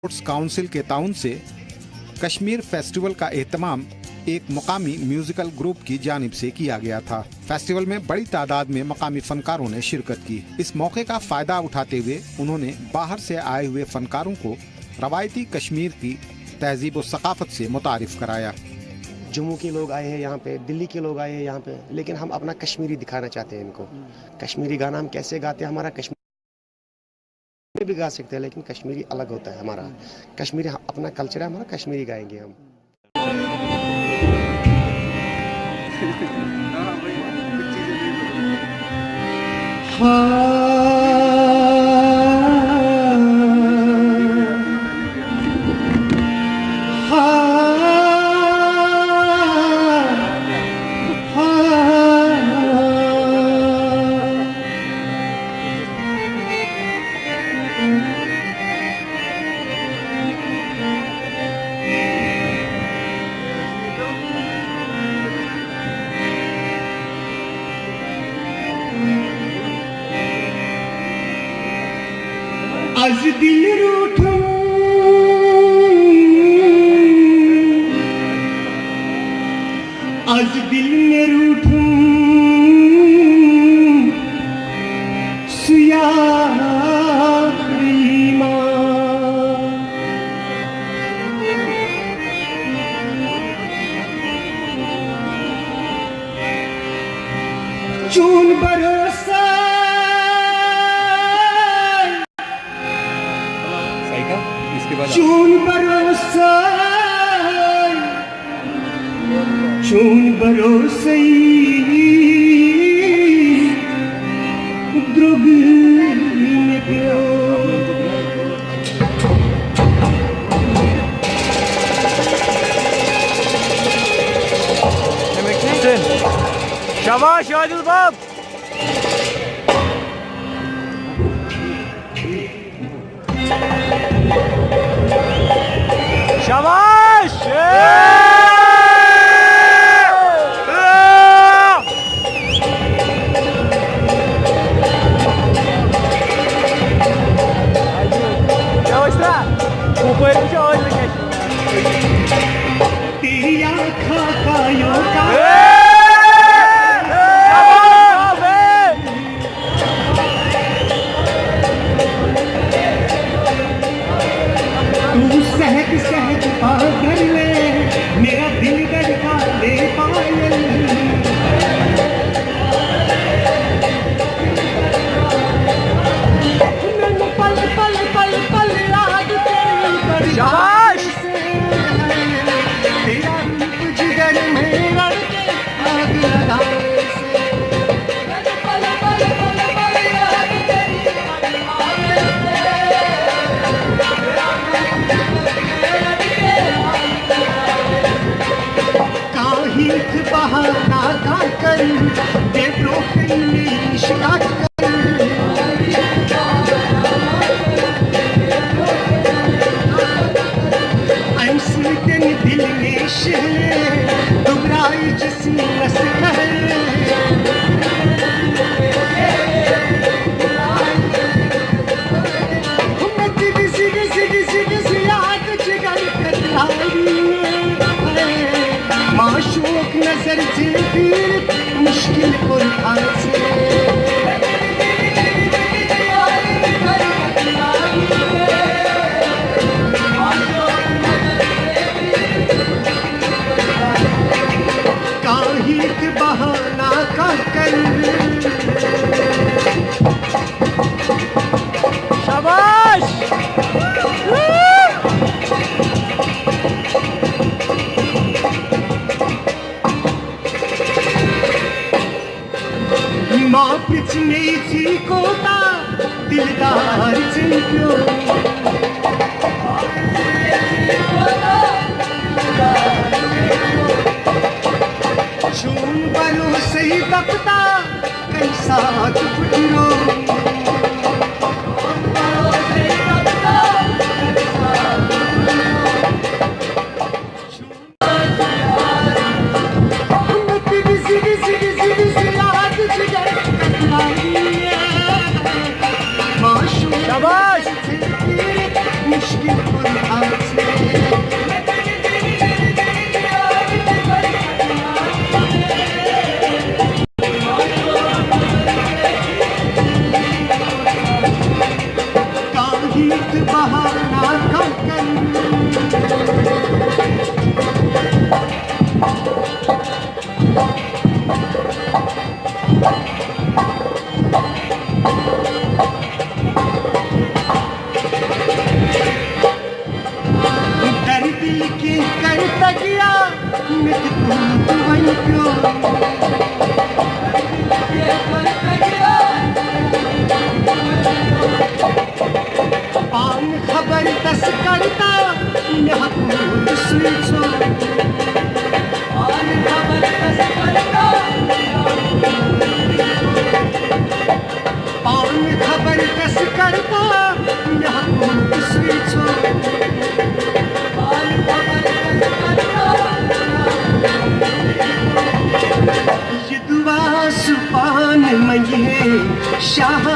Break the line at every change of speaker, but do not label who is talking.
Sports council के ताउन से कश्मीर फेस्टिवल का एहतमाम एक मुकामी म्यूजिकल ग्रुप की जानिब से किया गया था। फेस्टिवल में बड़ी तादाद में मकामी फनकारों ने शिरकत की। इस मौके का फायदा उठाते हुए उन्होंने बाहर से आए हुए फनकारों को रवायती कश्मीर की तहजीब और सकाफत से मुतारिफ कराया।
जम्मू के लोग आए हैं यहाँ पे, दिल्ली के लोग आए हैं यहाँ पे, लेकिन हम अपना कश्मीरी दिखाना चाहते हैं इनको। कश्मीरी गाना हम कैसे गाते हैं, हमारा कश्मीरी भी गा सकते हैं, लेकिन कश्मीरी अलग होता है हमारा। कश्मीरी अपना कल्चर है हमारा, कश्मीरी गाएंगे हम।
आज दिल रूठूं, आज दिल में रूठूं, सुया चून भरोसा चून भरोसा चून भरोसे द्रुग निकलो।
शाबाश आदिल बाब। शाबाश ऊपर
तेरी आँखों का योगा सहज सहज पागल में मेरा दिल धड़का ले पायल। मैंने पल पल पल पल याद तेरी
शाबाश
तेरा रूप जिगर में लड़के आग लगाए बहाना का कर दे प्रोफाइल में शिकायत कर। अनसुनते दिल में शहरे घबराई जिसम नस है। मैं तेरी सिरी सिरी सिरी सी याद जिगर कतराई माशूक नजर से फिर मुश्किल कुरान से। काहे के बहाना का कर
शाबाश
माँ पिछने थी कोता दिलदार चिंपियो चून बनो सही तकता कैसा फुटरो।
शाबाश
बहाना कर डर दिल की कर तगिया मिट तू वही प्यो पान खबर दस करता यहाँ स्वीचो पान खबर दस करता पान खबर दस करता यहाँ स्वीचो पान खबर दस करता ये दुआ सुपान मये शाह